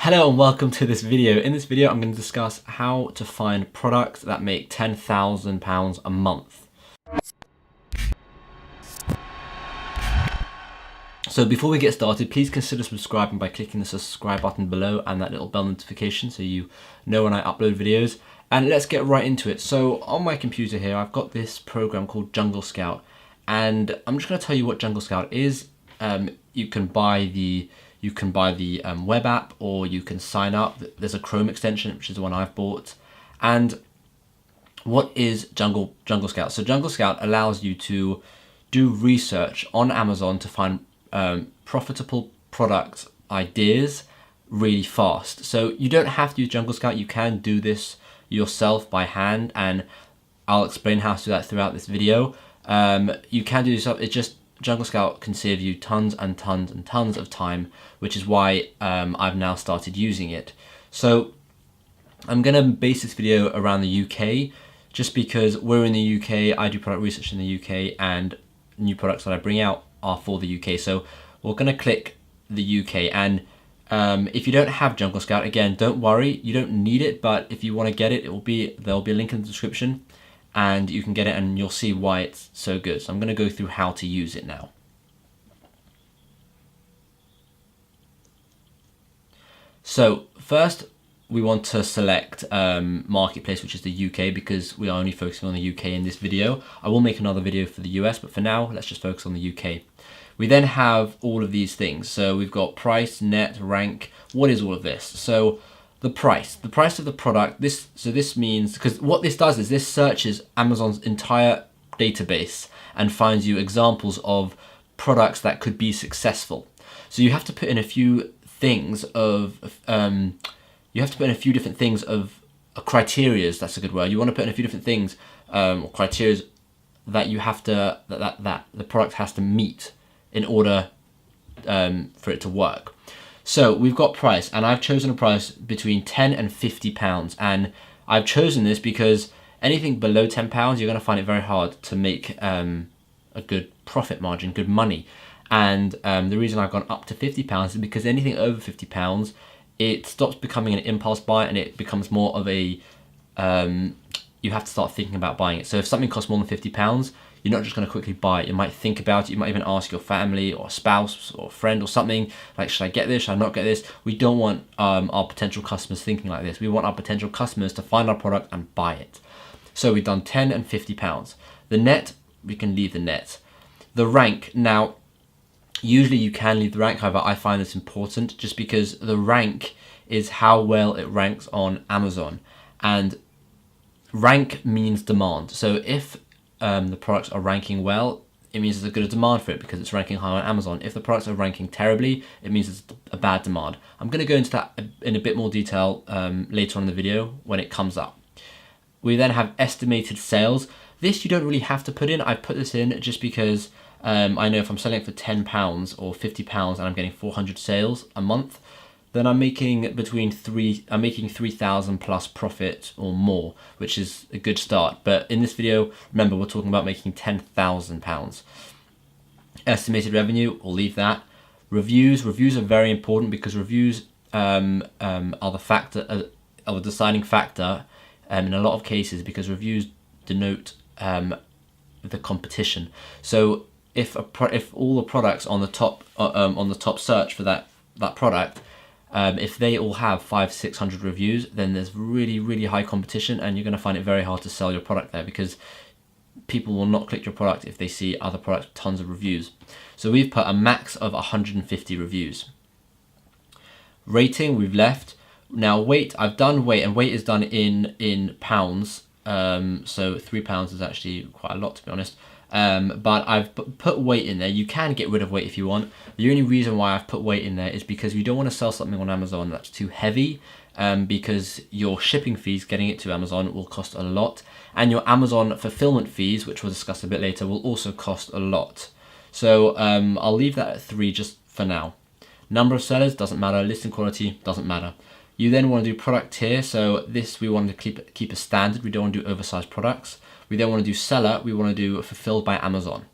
Hello and welcome to this video. In this video, I'm going to discuss how to find products that make £10,000 a month. So before we get started, please consider subscribing by clicking the subscribe button below and that little bell notification so you know when I upload videos. And let's get right into it. So on my computer here, I've got this program called Jungle Scout, and I'm just going to tell you what Jungle Scout is. You can buy the web app, or you can sign up. There's a Chrome extension, which is the one I've bought. And what is Jungle Scout? So Jungle Scout allows you to do research on Amazon to find profitable product ideas really fast. So you don't have to use Jungle Scout. You can do this yourself by hand, and I'll explain how to do that throughout this video. You can do this up. It's just Jungle Scout can save you tons and tons and tons of time, which is why I've now started using it. So I'm going to base this video around the UK, just because we're in the UK, I do product research in the UK, and new products that I bring out are for the UK. So we're going to click the UK, and if you don't have Jungle Scout, again, don't worry, you don't need it, but if you want to get it, there'll be a link in the description, and you can get it and you'll see why it's so good. So I'm going to go through how to use it now. So first we want to select Marketplace, which is the UK, because we are only focusing on the UK in this video. I will make another video for the US, but for now, let's just focus on the UK. We then have all of these things. So we've got price, net, rank. What is all of this? So the price of the product. This means, because what this does is this searches Amazon's entire database and finds you examples of products that could be successful. So you have to put in a few things of different things of criterias. That's a good word. You want to put in a few different things or criterias that you have to that the product has to meet in order for it to work. So we've got price, and I've chosen a price between £10 and £50, and I've chosen this because anything below £10, you're going to find it very hard to make a good profit margin, good money. And the reason I've gone up to £50 is because anything over £50, it stops becoming an impulse buy, and it becomes more of a you have to start thinking about buying it. So if something costs more than £50, you're not just going to quickly buy it. You might think about it. You might even ask your family or spouse or friend or something, like, should I get this? Should I not get this? We don't want our potential customers thinking like this. We want our potential customers to find our product and buy it. So we've done £10 and £50. The net, we can leave the net. The rank, now, usually you can leave the rank. However, I find this important just because the rank is how well it ranks on Amazon. And rank means demand. So if the products are ranking well, it means there's a good demand for it because it's ranking high on Amazon. If the products are ranking terribly, it means it's a bad demand. I'm going to go into that in a bit more detail later on in the video when it comes up. We then have estimated sales. This you don't really have to put in. I put this in just because I know if I'm selling it for £10 or £50 and I'm getting 400 sales a month, then I'm making I'm making 3,000 plus profit or more, which is a good start. But in this video, remember, we're talking about making £10,000. Estimated revenue, we'll leave that. Reviews are very important because reviews are the deciding factor in a lot of cases, because reviews denote the competition. So if all the products on the top search for that product, if they all have 500-600 reviews, then there's really, really high competition, and you're going to find it very hard to sell your product there because people will not click your product if they see other products with tons of reviews. So we've put a max of 150 reviews. Rating, we've left. Now weight, I've done weight, and weight is done in pounds. So £3 is actually quite a lot, to be honest. But I've put weight in there. You can get rid of weight if you want. The only reason why I've put weight in there is because you don't want to sell something on Amazon that's too heavy, because your shipping fees getting it to Amazon will cost a lot, and your Amazon fulfillment fees, which we'll discuss a bit later, will also cost a lot. So I'll leave that at 3 just for now. Number of sellers doesn't matter. Listing quality doesn't matter. You then want to do product tier. So this we want to keep a standard. We don't want to do oversized products. We then want to do seller. We want to do fulfilled by Amazon.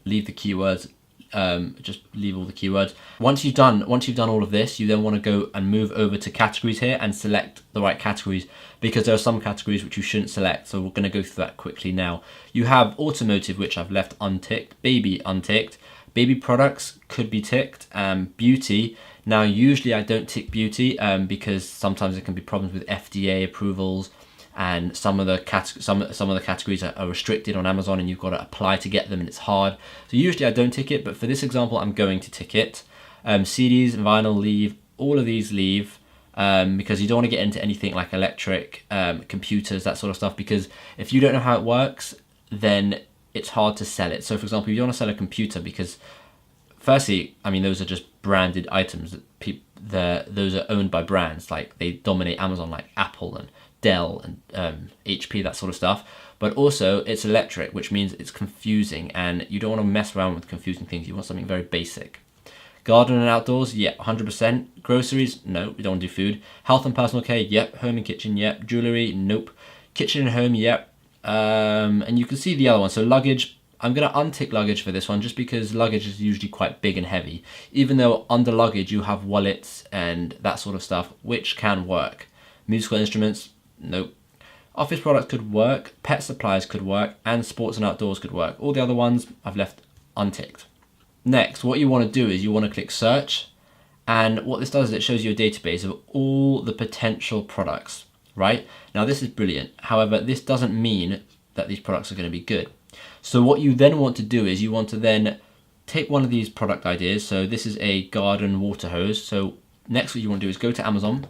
Leave the keywords just leave all the keywords. Once you've done all of this, you then want to go and move over to categories here and select the right categories, because there are some categories which you shouldn't select. So we're going to go through that quickly now. You have automotive, which I've left unticked, baby unticked, baby products could be ticked, beauty. Now usually I don't tick beauty because sometimes there can be problems with FDA approvals, and some of the categories are restricted on Amazon, and you've got to apply to get them, and it's hard. So usually I don't tick it, but for this example I'm going to tick it. CDs, vinyl, leave, all of these leave, because you don't want to get into anything like electric, computers, that sort of stuff, because if you don't know how it works, then it's hard to sell it. So for example, you don't want to sell a computer because firstly, I mean, those are just branded items that those are owned by brands, like they dominate Amazon, like Apple and Dell and HP, that sort of stuff. But also it's electric, which means it's confusing, and you don't want to mess around with confusing things. You want something very basic. Garden and outdoors, yeah, 100%. Groceries, no, we don't want to do food. Health and personal care, yep. Home and kitchen, yep. Jewelry, nope. Kitchen and home, yep. And you can see the other one. So luggage, I'm going to untick luggage for this one, just because luggage is usually quite big and heavy, even though under luggage you have wallets and that sort of stuff, which can work. Musical instruments, nope. Office products could work, pet supplies could work, and sports and outdoors could work. All the other ones I've left unticked. Next, what you want to do is you want to click search, and what this does is it shows you a database of all the potential products, right? Now this is brilliant. However, this doesn't mean that these products are going to be good. So what you then want to do is you want to then take one of these product ideas. So this is a garden water hose. So next what you want to do is go to Amazon.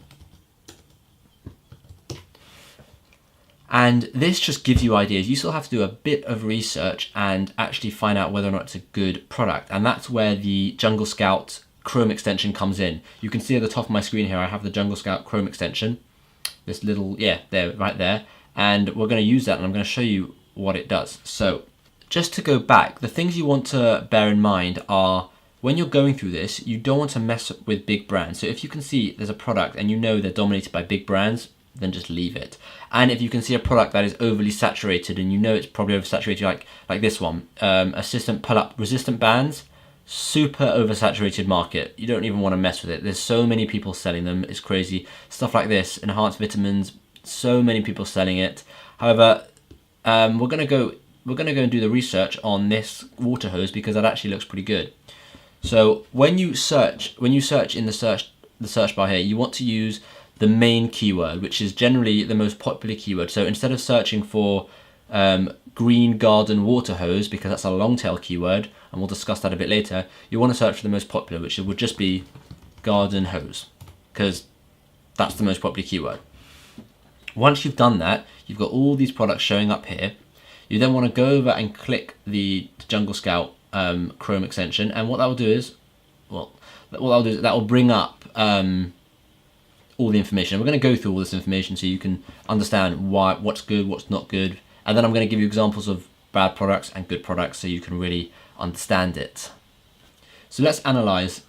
And this just gives you ideas. You still have to do a bit of research and actually find out whether or not it's a good product. And that's where the Jungle Scout Chrome extension comes in. You can see at the top of my screen here, I have the Jungle Scout Chrome extension. This little, yeah, there, right there. And we're going to use that, and I'm going to show you what it does. So just to go back, the things you want to bear in mind are when you're going through this, you don't want to mess with big brands. So if you can see there's a product and you know they're dominated by big brands, then just leave it. And if you can see a product that is overly saturated and you know it's probably oversaturated, like this one, assistant pull-up resistant bands, super oversaturated market. You don't even want to mess with it. There's so many people selling them, it's crazy. Stuff like this, enhanced vitamins, so many people selling it. However, we're gonna go and do the research on this water hose because that actually looks pretty good. So when you search in the search bar here, you want to use the main keyword, which is generally the most popular keyword. So instead of searching for green garden water hose, because that's a long tail keyword, and we'll discuss that a bit later, you want to search for the most popular, which would just be garden hose, because that's the most popular keyword. Once you've done that, you've got all these products showing up here. You then want to go over and click the Jungle Scout Chrome extension, and what that will do is, that will bring up all the information. We're going to go through all this information so you can understand what's good, what's not good, and then I'm going to give you examples of bad products and good products so you can really understand it. So let's analyze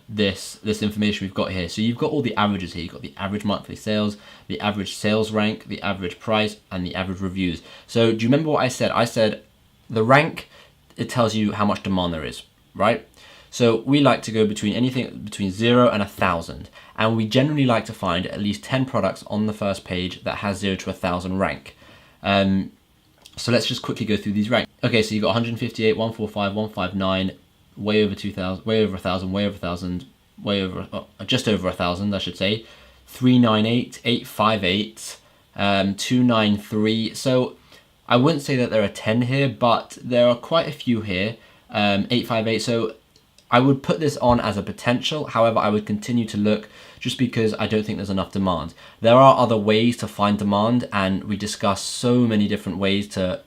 this information we've got here. So you've got all the averages here. You've got the average monthly sales, the average sales rank, the average price, and the average reviews. So do you remember what I said? I said the rank, it tells you how much demand there is, right? So we like to go between anything between 0 and 1,000, and we generally like to find at least 10 products on the first page that has 0 to 1,000 rank. So let's just quickly go through these ranks. Okay, so you've got 158, 145, 159, way over 2,000, way over 1,000, way over 1,000, way over, just over 1,000, I should say. 398, 858, 293. So I wouldn't say that there are 10 here, but there are quite a few here. 858. So I would put this on as a potential. However, I would continue to look just because I don't think there's enough demand. There are other ways to find demand, and we discuss so many different ways to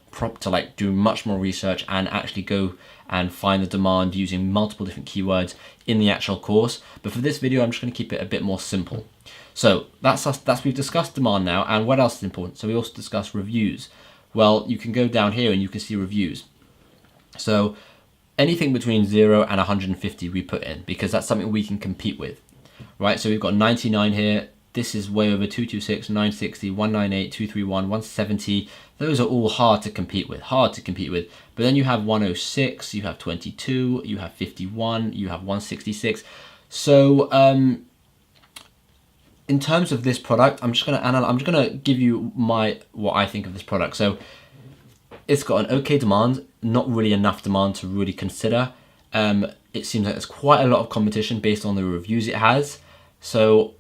like do much more research and actually go and find the demand using multiple different keywords in the actual course. But for this video, I'm just going to keep it a bit more simple. So we've discussed demand now, and what else is important? So we also discussed reviews. Well, you can go down here and you can see reviews. So anything between 0 and 150 we put in, because that's something we can compete with, right? So we've got 99 here. This is way over 226, 960, 198, 231, 170, Those are all hard to compete with, But then you have 106, you have 22, you have 51, you have 166. So in terms of this product, I'm just gonna give you what I think of this product. So it's got an okay demand, not really enough demand to really consider. It seems like there's quite a lot of competition based on the reviews it has. So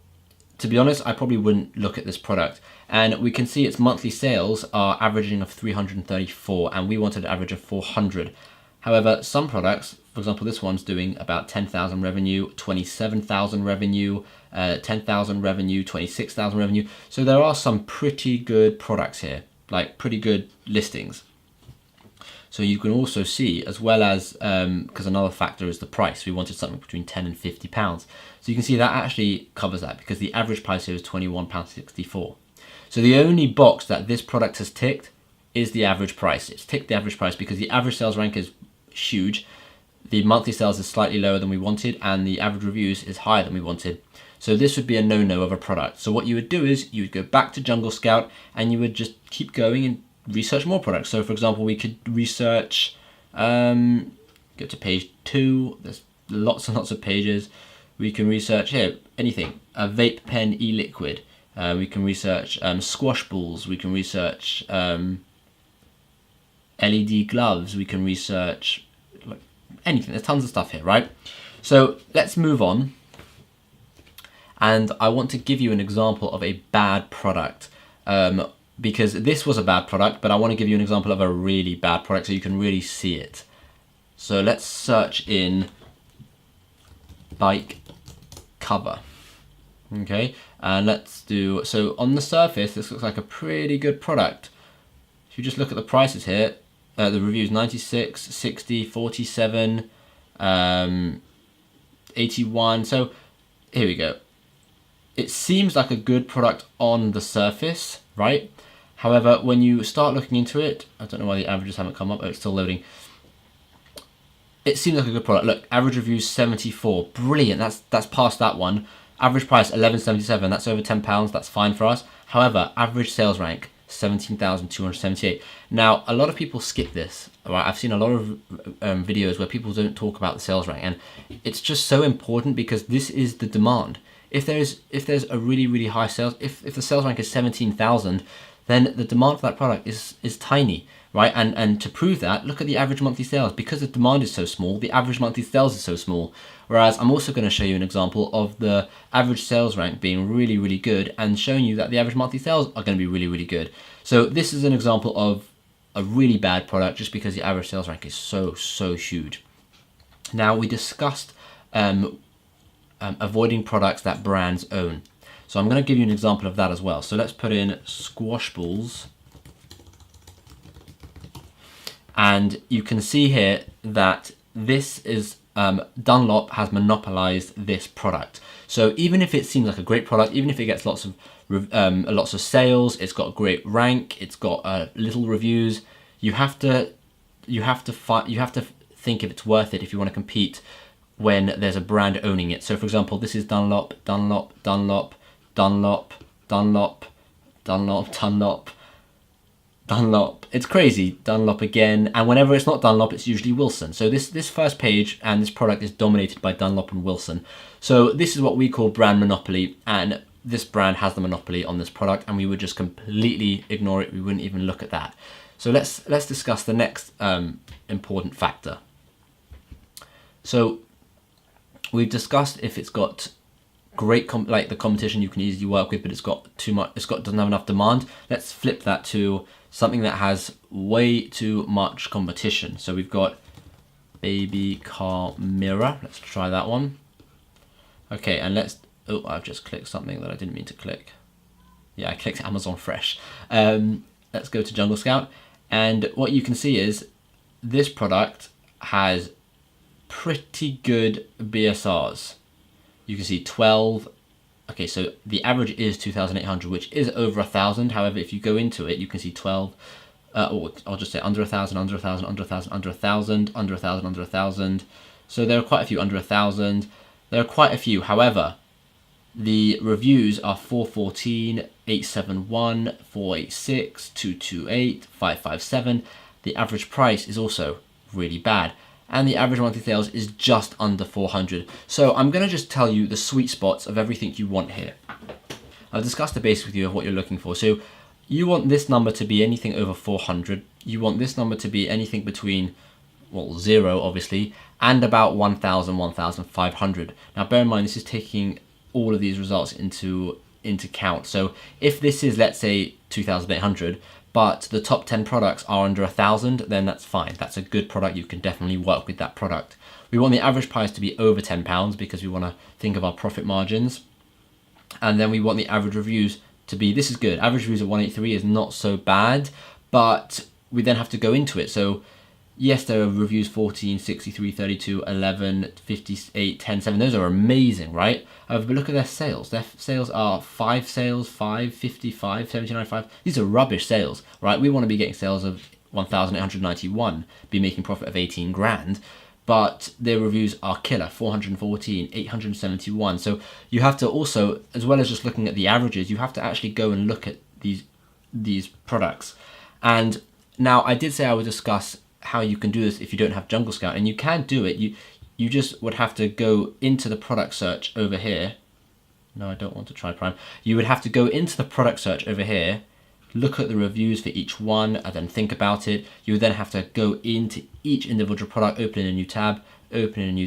to be honest, I probably wouldn't look at this product. And we can see its monthly sales are averaging of 334, and we wanted an average of 400. However, some products, for example, this one's doing about 10,000 revenue, 27,000 revenue, 10,000 revenue, 26,000 revenue. So there are some pretty good products here, like pretty good listings. So you can also see, as well as, because another factor is the price. We wanted something between £10 and £50. So you can see that actually covers that, because the average price here is £21.64. So the only box that this product has ticked is the average price. It's ticked the average price because the average sales rank is huge. The monthly sales is slightly lower than we wanted, and the average reviews is higher than we wanted. So this would be a no-no of a product. So what you would do is you would go back to Jungle Scout and you would just keep going and research more products. So for example, we could research, go to page 2, there's lots and lots of pages. We can research here, anything, a vape pen e-liquid. We can research squash balls, we can research LED gloves, we can research like anything. There's tons of stuff here, right? So let's move on. And I want to give you an example of a bad product. Because this was a bad product, but I want to give you an example of a really bad product so you can really see it. So let's search in bike cover. Okay, and let's do, so on the surface, this looks like a pretty good product. If you just look at the prices here, the reviews, 96, 60, 47, 81. So here we go. It seems like a good product on the surface, right? However, when you start looking into it, I don't know why the averages haven't come up. Oh, it's still loading. It seems like a good product. Look, average reviews 74. Brilliant. That's past that one. Average price 11.77. That's over £10. That's fine for us. However, average sales rank 17,278. Now, a lot of people skip this. Right? I've seen a lot of videos where people don't talk about the sales rank, and it's just so important because this is the demand. If there's a really high sales, if the sales rank is 17,000, then the demand for that product is tiny, right? And to prove that, look at the average monthly sales. Because the demand is so small, the average monthly sales is so small. Whereas I'm also going to show you an example of the average sales rank being really good and showing you that the average monthly sales are going to be really good. So this is an example of a really bad product just because the average sales rank is so huge. Now, we discussed avoiding products that brands own. So I'm going to give you an example of that as well. So let's put in squash balls. And you can see here that this is Dunlop has monopolized this product. So even if it seems like a great product, even if it gets lots of sales, it's got a great rank, it's got little reviews, you have to think if it's worth it if you want to compete when there's a brand owning it. So for example, this is Dunlop. It's crazy. Dunlop again, and whenever it's not Dunlop, it's usually Wilson. So this first page and this product is dominated by Dunlop and Wilson. So this is what we call brand monopoly, and this brand has the monopoly on this product, and we would just completely ignore it. We wouldn't even look at that. So let's discuss the next important factor. So we've discussed if it's got great like the competition you can easily work with, but it's got too much. Doesn't have enough demand. Let's flip that to something that has way too much competition. So we've got baby car mirror. Let's try that one. Okay, and let's. Oh, I've just clicked something that I didn't mean to click. Yeah, I clicked Amazon Fresh. Let's go to Jungle Scout, and what you can see is this product has pretty good BSRs. You can see 12. Okay, so the average is 2,800, which is over 1,000. However, if you go into it, you can see 12. Or I'll just say under 1,000, under 1,000, under 1,000, under 1,000, under 1,000, under 1,000. So there are quite a few under 1,000. There are quite a few. However, The reviews are 414, 871, 486, 228, 557. The average price is also really bad. And the average monthly sales is just under 400. So I'm going to just tell you the sweet spots of everything you want here. I've discussed the basics with you of what you're looking for. So you want this number to be anything over 400. You want this number to be anything between, well, 0 obviously, and about 1,000, 1,500. Now bear in mind, this is taking all of these results into count. So if this is, let's say, 2,800, but the top 10 products are under 1,000, then that's fine. That's a good product. You can definitely work with that product. We want the average price to be over £10 because we want to think of our profit margins. And then we want the average reviews to be, this is good. Average reviews at 183 is not so bad, but we then have to go into it. So yes, there are reviews 14, 63, 32, 11, 58, 10, 7. Those are amazing, right? But look at their sales. Their sales are 5 sales, 5, 55, 79, 5. These are rubbish sales, right? We want to be getting sales of 1,891, be making profit of 18 grand. But their reviews are killer, 414, 871. So you have to also, as well as just looking at the averages, you have to actually go and look at these products. And now I did say I would discuss how you can do this if you don't have Jungle Scout, and you can do it. You just would have to go into the product search over here. No, I don't want to try Prime. You would have to go into the product search over here, look at the reviews for each one, and then think about it. You would then have to go into each individual product, open a new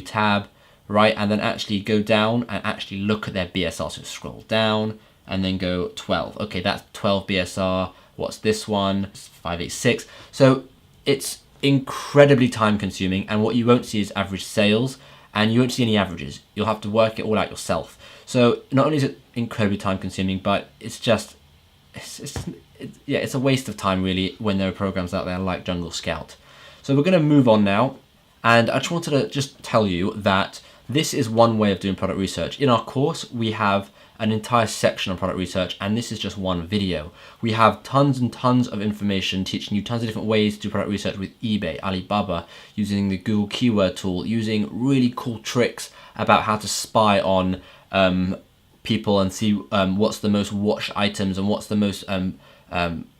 tab, right? And then actually go down and actually look at their BSR. So scroll down and then go 12. Okay, that's 12 BSR. What's this one? It's 586. So it's incredibly time consuming, and what you won't see is average sales, and you won't see any averages. You'll have to work it all out yourself. So not only is it incredibly time consuming, but it's just, it's a waste of time really when there are programs out there like Jungle Scout. So we're going to move on now, and I just wanted to just tell you that this is one way of doing product research. In our course, we have an entire section on product research, and this is just one video. We have tons and tons of information teaching you tons of different ways to do product research with eBay, Alibaba, using the Google keyword tool, using really cool tricks about how to spy on people and see what's the most watched items and what's the most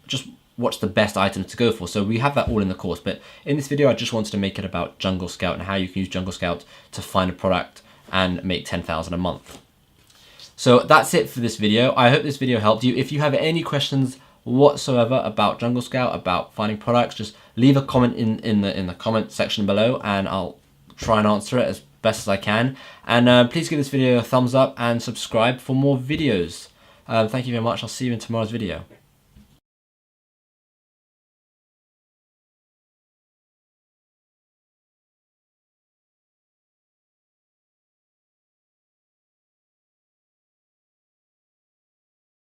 just what's the best items to go for. So we have that all in the course, but in this video I just wanted to make it about Jungle Scout and how you can use Jungle Scout to find a product and make 10,000 a month. So that's it for this video. I hope this video helped you. If you have any questions whatsoever about Jungle Scout, about finding products, just leave a comment in the comment section below, and I'll try and answer it as best as I can. And please give this video a thumbs up and subscribe for more videos. Thank you very much. I'll see you in tomorrow's video.